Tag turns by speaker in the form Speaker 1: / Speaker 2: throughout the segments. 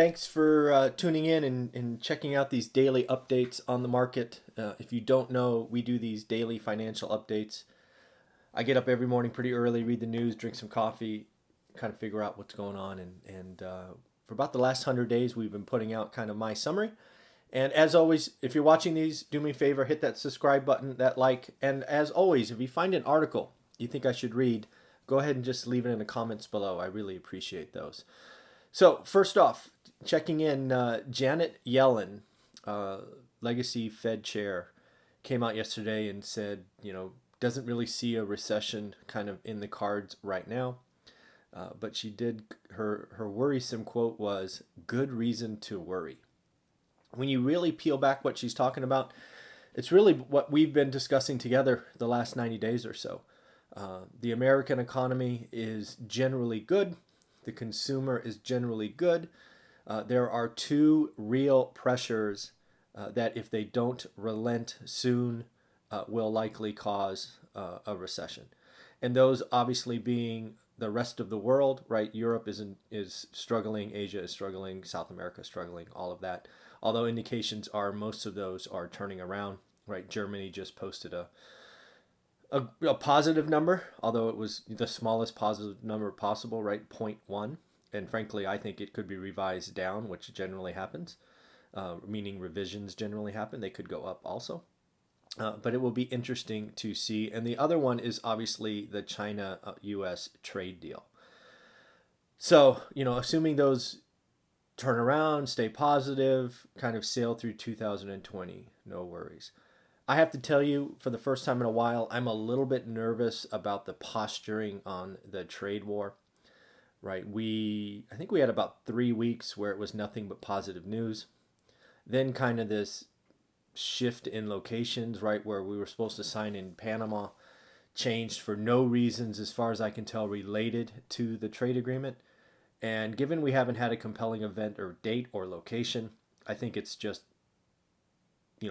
Speaker 1: Thanks for tuning in and checking out these daily updates on the market. If you don't know, we do these daily financial updates. I get up every morning pretty early, read the news, drink some coffee, kind of figure out what's going on. And for about the last 100 days, we've been putting out kind of my summary. And as always, if you're watching these, do me a favor, hit that subscribe button, that like. And as always, if you find an article you think I should read, go ahead and just leave it in the comments below. I really appreciate those. So first off, checking in, Janet Yellen, legacy Fed chair, came out yesterday and said, doesn't really see a recession kind of in the cards right now. But she did, her worrisome quote was, "Good reason to worry." When you really peel back what she's talking about, it's really what we've been discussing together the last 90 days or so. The American economy is generally good. The consumer is generally good. There are two real pressures that, if they don't relent soon, will likely cause a recession. And those obviously being the rest of the world, right? Europe is struggling, Asia is struggling, South America is struggling, all of that. Although indications are most of those are turning around, right? Germany just posted a positive number, although it was the smallest positive number possible, right? 0.1. And frankly, I think it could be revised down, which generally happens, meaning revisions generally happen. They could go up also. But it will be interesting to see. And the other one is obviously the China-US trade deal. So, assuming those turn around, stay positive, kind of sail through 2020, no worries. I have to tell you, for the first time in a while, I'm a little bit nervous about the posturing on the trade war, right? I think we had about 3 weeks where it was nothing but positive news. Then kind of this shift in locations, right, where we were supposed to sign in Panama, changed for no reasons, as far as I can tell, related to the trade agreement. And given we haven't had a compelling event or date or location, I think it's just,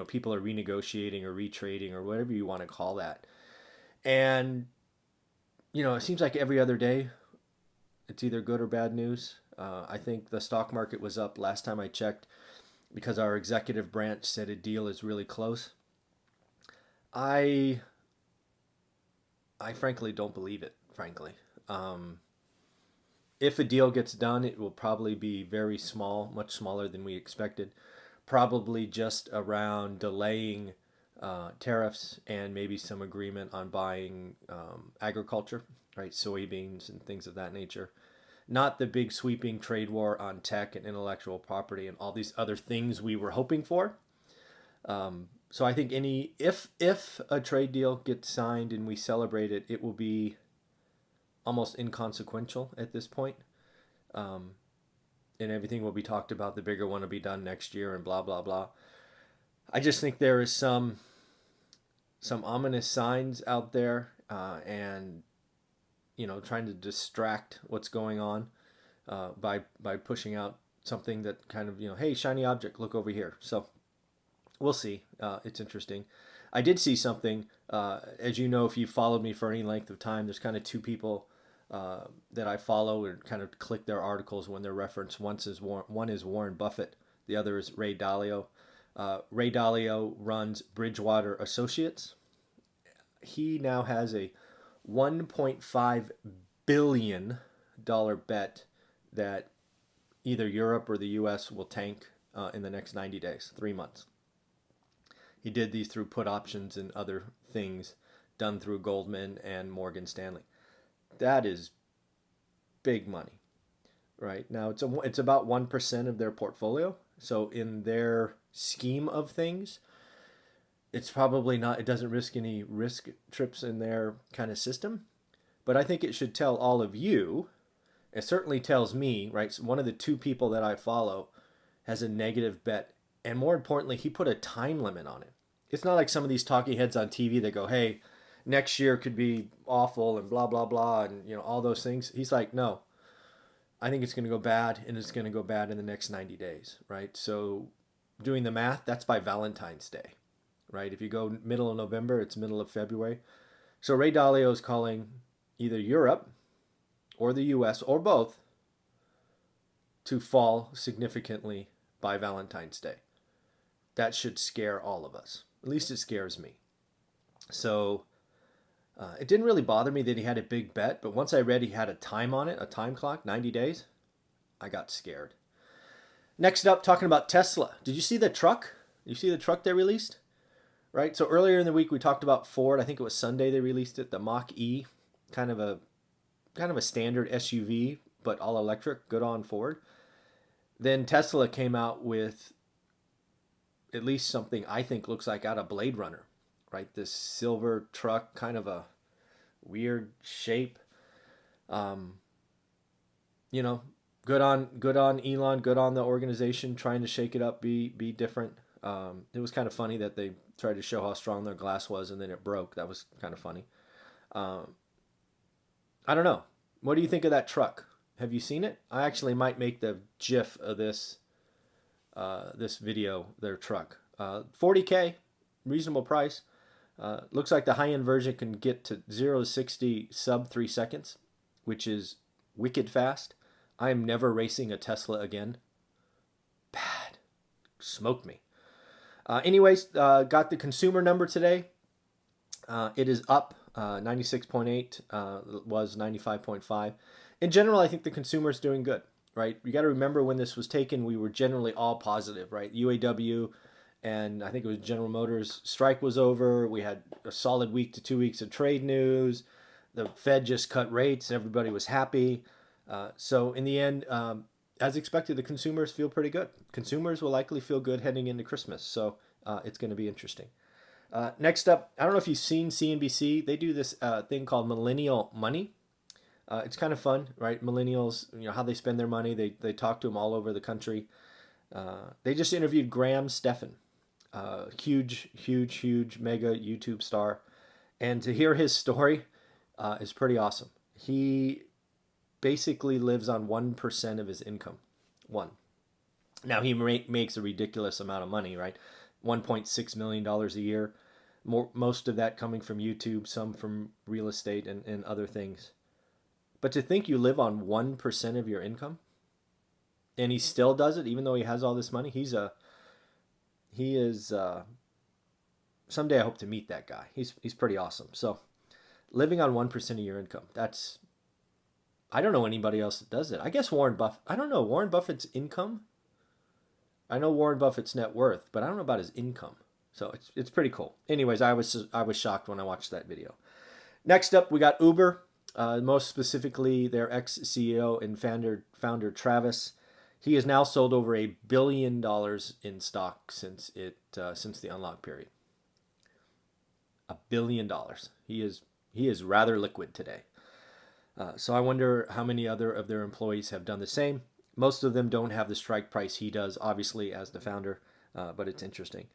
Speaker 1: people are renegotiating or retrading or whatever you want to call that. And, it seems like every other day it's either good or bad news. I think the stock market was up last time I checked because our executive branch said a deal is really close. I frankly don't believe it, frankly. If a deal gets done, it will probably be very small, much smaller than we expected. Probably just around delaying tariffs and maybe some agreement on buying agriculture, right? Soybeans and things of that nature. Not the big sweeping trade war on tech and intellectual property and all these other things we were hoping for. So I think if a trade deal gets signed and we celebrate it, it will be almost inconsequential at this point. And everything will be talked about. The bigger one will be done next year and blah, blah, blah. I just think there is some ominous signs out there and, trying to distract what's going on by pushing out something that kind of, hey, shiny object, look over here. So we'll see. It's interesting. I did see something, as you know, if you followed me for any length of time, there's kind of two people that I follow and kind of click their articles when they're referenced. One is Warren Buffett. The other is Ray Dalio. Ray Dalio runs Bridgewater Associates. He now has a $1.5 billion bet that either Europe or the US will tank in the next 90 days, 3 months. He did these through put options and other things done through Goldman and Morgan Stanley. That is big money, right? Now it's about 1% of their portfolio. So in their scheme of things, it's probably not, it doesn't risk any risk trips in their kind of system. But I think it should tell all of you, it certainly tells me, right? So one of the two people that I follow has a negative bet. And more importantly, he put a time limit on it. It's not like some of these talking heads on TV that go, hey, next year could be awful and blah, blah, blah, and all those things. He's like, no, I think it's going to go bad, and it's going to go bad in the next 90 days, right? So doing the math, that's by Valentine's Day, right? If you go middle of November, it's middle of February. So Ray Dalio is calling either Europe or the US or both to fall significantly by Valentine's Day. That should scare all of us. At least it scares me. So it didn't really bother me that he had a big bet, but once I read he had a time on it, a time clock, 90 days, I got scared. Next up, talking about Tesla. Did you see the truck? Did you see the truck they released? Right? So earlier in the week we talked about Ford. I think it was Sunday they released it, the Mach-E, kind of a standard SUV, but all electric, good on Ford. Then Tesla came out with at least something I think looks like out of Blade Runner, right? This silver truck, kind of a weird shape. You know, good on Elon, good on the organization trying to shake it up, be different. It was kind of funny that they tried to show how strong their glass was and then it broke. That was kind of funny. I don't know. What do you think of that truck? Have you seen it? I actually might make the GIF of this video, their truck. $40K, reasonable price. Looks like the high-end version can get to 0 to 60 sub 3 seconds, which is wicked fast. I am never racing a Tesla again. Bad. Smoked me. Anyways, got the consumer number today. It is up 96.8, was 95.5. In general, I think the consumer is doing good, right? You got to remember when this was taken, we were generally all positive, right? UAW and I think it was General Motors strike was over. We had a solid week to 2 weeks of trade news. The Fed just cut rates and everybody was happy. So in the end, as expected, the consumers feel pretty good. Consumers will likely feel good heading into Christmas. So it's going to be interesting. Next up, I don't know if you've seen CNBC. They do this thing called Millennial Money. It's kind of fun, right? Millennials, how they spend their money. They talk to them all over the country. They just interviewed Stephan, huge mega YouTube star. And to hear his story is pretty awesome. He basically lives on 1% of his income. One. Now he makes a ridiculous amount of money, right? $1.6 million a year. Most of that coming from YouTube, some from real estate and other things. But to think you live on 1% of your income, and he still does it, even though he has all this money, he is. Someday I hope to meet that guy. He's pretty awesome. So, living on 1% of your income, I don't know anybody else that does it. I guess Warren Buffett. I don't know Warren Buffett's income. I know Warren Buffett's net worth, but I don't know about his income. So it's pretty cool. Anyways, I was shocked when I watched that video. Next up, we got Uber. Most specifically, their ex-CEO and founder Travis. He has now sold over $1 billion in stock since the unlock period. $1 billion. He is rather liquid today. So I wonder how many other of their employees have done the same. Most of them don't have the strike price he does, obviously, as the founder, but it's interesting.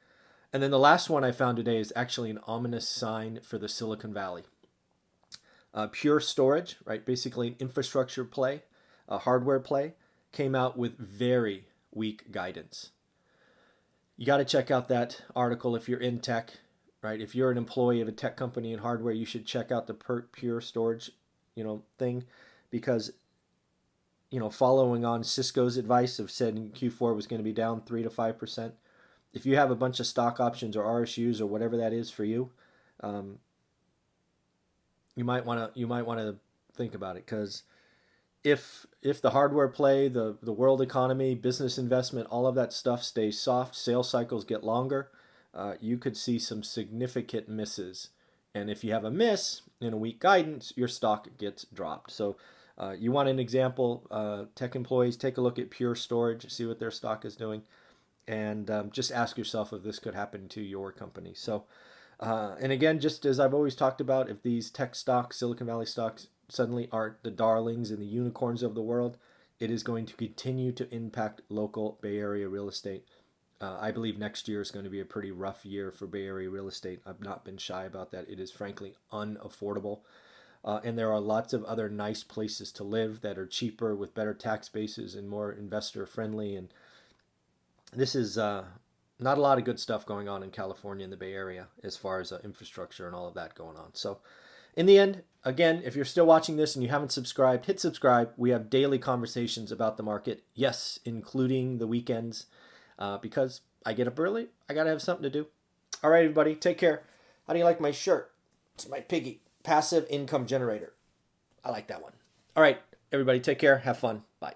Speaker 1: And then the last one I found today is actually an ominous sign for the Silicon Valley. Pure Storage, right? Basically an infrastructure play, a hardware play, came out with very weak guidance. You got to check out that article if you're in tech, right? If you're an employee of a tech company in hardware, you should check out the Pure Storage, thing, because, following on Cisco's advice of saying Q4 was going to be down 3 to 5%. If you have a bunch of stock options or RSUs or whatever that is for you, you might want to think about it, because if the hardware play, the world economy, business investment, all of that stuff stays soft, sales cycles get longer, you could see some significant misses. And if you have a miss in a weak guidance, your stock gets dropped. So you want an example, tech employees, take a look at Pure Storage, see what their stock is doing, and just ask yourself if this could happen to your company. So, and again, just as I've always talked about, if these tech stocks, Silicon Valley stocks, suddenly aren't the darlings and the unicorns of the world, it is going to continue to impact local Bay Area real estate. I believe next year is going to be a pretty rough year for Bay Area real estate. I've not been shy about that. It is frankly unaffordable. And there are lots of other nice places to live that are cheaper with better tax bases and more investor friendly. And this is not a lot of good stuff going on in California and the Bay Area as far as infrastructure and all of that going on. So in the end, again, if you're still watching this and you haven't subscribed, hit subscribe. We have daily conversations about the market. Yes, including the weekends, because I get up early. I got to have something to do. All right, everybody, take care. How do you like my shirt? It's my piggy. Passive income generator. I like that one. All right, everybody, take care. Have fun. Bye.